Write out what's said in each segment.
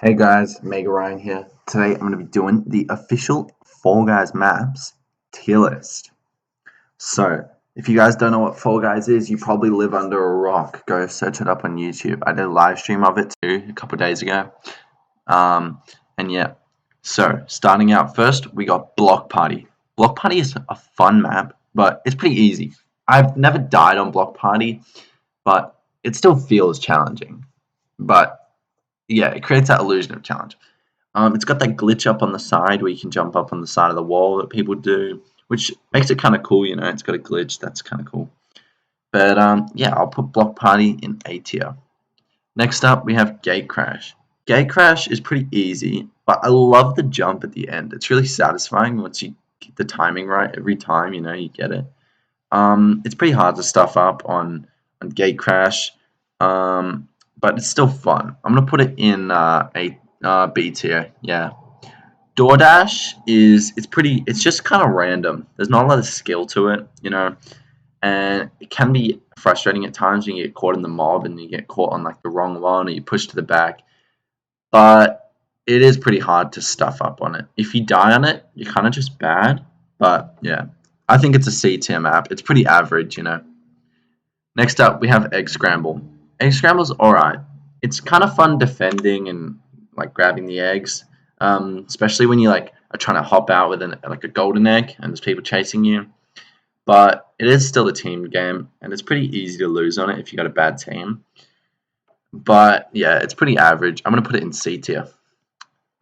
Hey guys, Mega Ryan here. Today I'm going to be doing the official Fall Guys maps tier list. So, if you guys don't know what Fall Guys is, you probably live under a rock. Go search it up on YouTube. I did a live stream of it too a couple days ago. Um, and yeah, so starting out first, we got Block Party. Block Party is a fun map, but it's pretty easy. I've never died on Block Party, but it still feels challenging. But yeah, it creates that illusion of challenge. It's got that glitch up on the side where you can jump up on the side of the wall that people do, which makes it kind of cool. It's got a glitch that's kind of cool. But yeah, I'll put Block Party in A tier. Next up, we have Gate Crash. Gate Crash is pretty easy, but I love the jump at the end. It's really satisfying once you get the timing right every time. You get it. It's pretty hard to stuff up on Gate Crash, but it's still fun. I'm gonna put it in a B tier. Yeah. DoorDash it's just kind of random. There's not a lot of skill to it, and it can be frustrating at times when you get caught in the mob and you get caught on like the wrong one or you push to the back. But it is pretty hard to stuff up on it. If you die on it, you're kind of just bad. But yeah, I think it's a C tier map. It's pretty average. Next up, we have Egg Scramble. Egg Scramble's alright. It's kind of fun defending and like grabbing the eggs, especially when you like are trying to hop out with like a golden egg and there's people chasing you. But it is still a team game, and it's pretty easy to lose on it if you got a bad team. But yeah, it's pretty average. I'm gonna put it in C tier.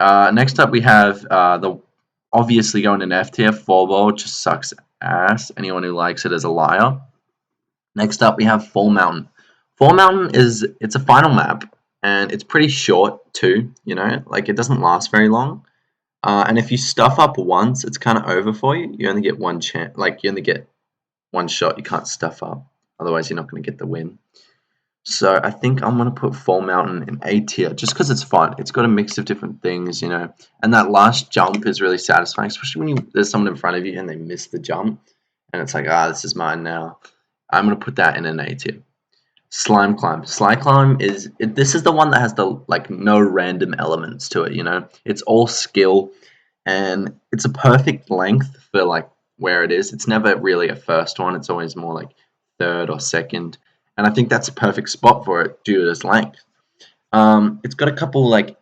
Next up, we have the obviously going in F tier. Fall Ball just sucks ass. Anyone who likes it is a liar. Next up, we have Fall Mountain. Fall Mountain it's a final map, and it's pretty short too. Like it doesn't last very long. And if you stuff up once, it's kind of over for you. You only get one chance. Like you only get one shot. You can't stuff up. Otherwise, you're not going to get the win. So I think I'm gonna put Fall Mountain in A tier just because it's fun. It's got a mix of different things, and that last jump is really satisfying, especially when there's someone in front of you and they miss the jump, and it's like, this is mine now. I'm gonna put that in an A tier. Slime Climb. Slime Climb this is the one that has the like no random elements to it. It's all skill, and it's a perfect length for like where it is. It's never really a first one. It's always more like third or second, and I think that's a perfect spot for it due to its length. It's got a couple like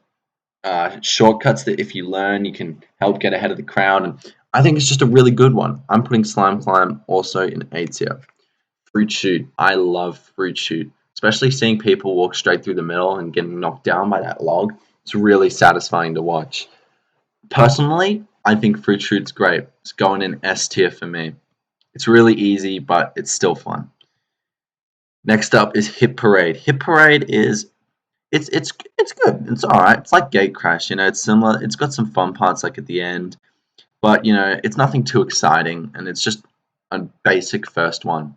shortcuts that if you learn, you can help get ahead of the crowd, and I think it's just a really good one. I'm putting Slime Climb also in A tier. Fruit Shoot. I love Fruit Shoot, especially seeing people walk straight through the middle and getting knocked down by that log. It's really satisfying to watch. Personally, I think Fruit Shoot's great. It's going in S tier for me. It's really easy, but it's still fun. Next up is Hit Parade. Hit Parade is it's good. It's alright. It's like Gate Crash. It's similar. It's got some fun parts like at the end, but it's nothing too exciting, and it's just a basic first one.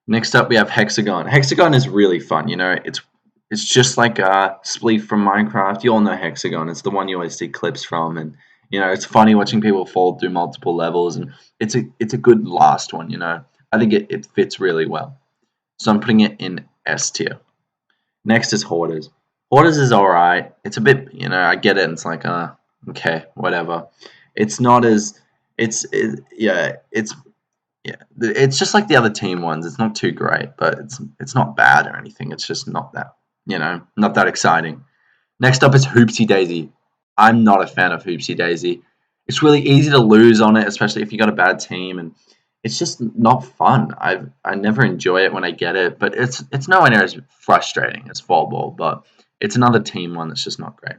Next up, we have Hexagon. Hexagon is really fun. It's just like Spleef from Minecraft. You all know Hexagon. It's the one you always see clips from, and it's funny watching people fall through multiple levels, and it's a good last one. I think it fits really well. So I'm putting it in S tier. Next is Hoarders. Hoarders is alright. It's a bit, I get it. And it's like, okay, whatever. It's not as, yeah, it's just like the other team ones. It's not too great, but it's not bad or anything. It's just not that, not that exciting. Next up is Hoopsie Daisy. I'm not a fan of Hoopsie Daisy. It's really easy to lose on it, especially if you got a bad team, and it's just not fun. I never enjoy it when I get it, but it's nowhere near as frustrating as Fall Ball, but it's another team one that's just not great.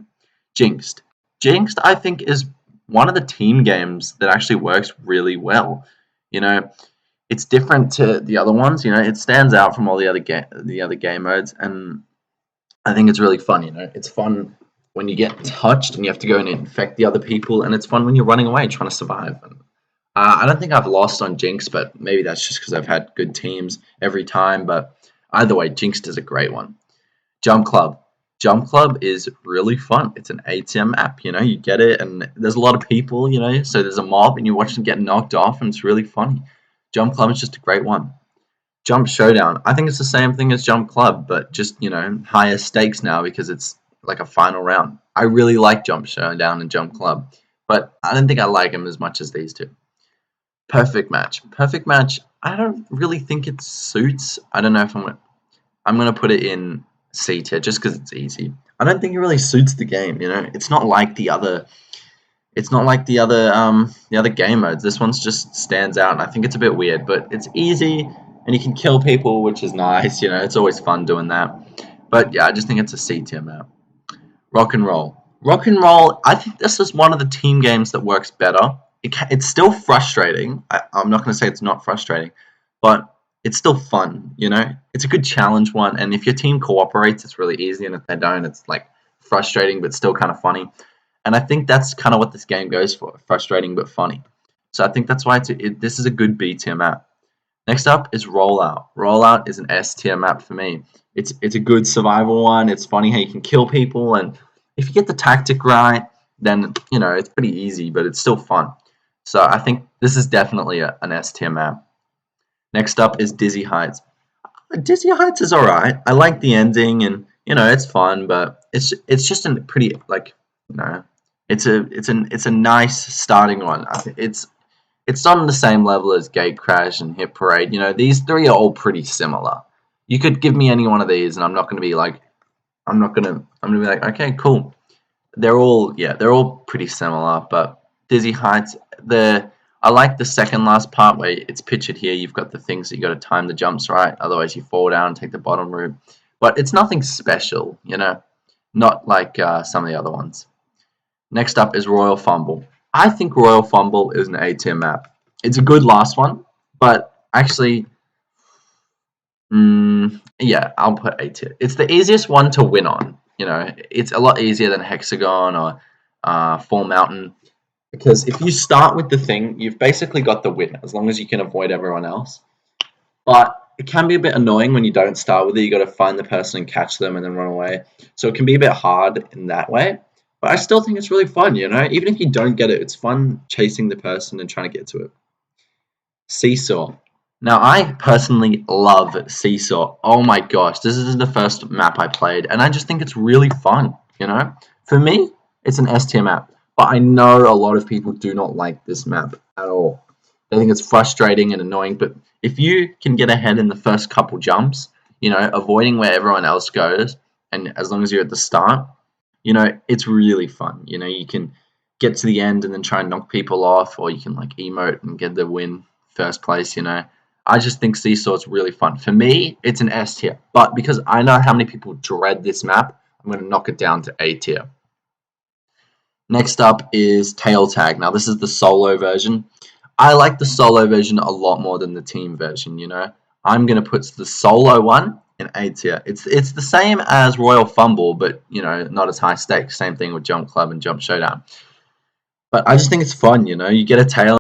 Jinxed. Jinxed, I think, is one of the team games that actually works really well. You know, it's different to the other ones. It stands out from all the other game modes, and I think it's really fun. It's fun when you get touched and you have to go and infect the other people, and it's fun when you're running away trying to survive. And, I don't think I've lost on Jinx, but maybe that's just because I've had good teams every time. But either way, Jinx is a great one. Jump Club. Jump Club is really fun. It's an ATM map, you get it, and there's a lot of people, so there's a mob, and you watch them get knocked off, and it's really funny. Jump Club is just a great one. Jump Showdown. I think it's the same thing as Jump Club, but just, higher stakes now because it's like a final round. I really like Jump Showdown and Jump Club, but I don't think I like them as much as these two. Perfect Match. Perfect Match, I don't really think it suits. I don't know if I'm gonna put it in C tier just because it's easy. I don't think it really suits the game, you know? It's not like the other game modes. This one's just stands out, and I think it's a bit weird, but it's easy, and you can kill people, which is nice. You know, it's always fun doing that. But yeah, I just think it's a C tier map. Rock and Roll. Rock and Roll. I think this is one of the team games that works better. It's still frustrating. I'm not going to say it's not frustrating, but it's still fun. You know, it's a good challenge one, and if your team cooperates, it's really easy, and if they don't, it's like frustrating but still kind of funny. And I think that's kind of what this game goes for, frustrating but funny. So I think that's why this is a good B tier map. Next up is Rollout. Rollout is an S tier map for me. It's a good survival one. It's funny how you can kill people, and if you get the tactic right, then you know it's pretty easy, but it's still fun. So I think this is definitely an S tier map. Next up is Dizzy Heights. Dizzy Heights is alright. I like the ending, and you know it's fun, but it's just a pretty like you know it's a nice starting one. I think it's not on the same level as Gate Crash and Hit Parade. You know, these three are all pretty similar. You could give me any one of these, and I'm not gonna be like I'm gonna be like, okay, cool. They're all pretty similar, but Dizzy Heights, I like the second last part where it's pictured here. You've got the things that you got to time the jumps right, otherwise you fall down and take the bottom route. But it's nothing special, you know, not like some of the other ones. Next up is Royal Fumble. I think Royal Fumble is an A tier map. It's a good last one, but actually, yeah, I'll put A tier. It's the easiest one to win on. You know, it's a lot easier than Hexagon or Fall Mountain. Because if you start with the thing, you've basically got the win, as long as you can avoid everyone else. But it can be a bit annoying when you don't start with it. You got to find the person and catch them and then run away. So it can be a bit hard in that way. But I still think it's really fun, you know? Even if you don't get it, it's fun chasing the person and trying to get to it. Seesaw. Now, I personally love Seesaw. Oh my gosh, this is the first map I played, and I just think it's really fun, you know? For me, it's an S tier map, but I know a lot of people do not like this map at all. They think it's frustrating and annoying, but if you can get ahead in the first couple jumps, you know, avoiding where everyone else goes, and as long as you're at the start, you know, it's really fun. You know, you can get to the end and then try and knock people off, or you can like emote and get the win first place, you know. I just think Seesaw is really fun. For me, it's an S tier, but because I know how many people dread this map, I'm going to knock it down to A tier. Next up is Tail Tag. Now, this is the solo version. I like the solo version a lot more than the team version, you know. I'm going to put the solo one in A tier. It's the same as Royal Fumble, but, you know, not as high stakes. Same thing with Jump Club and Jump Showdown. But I just think it's fun, you know. You get a tail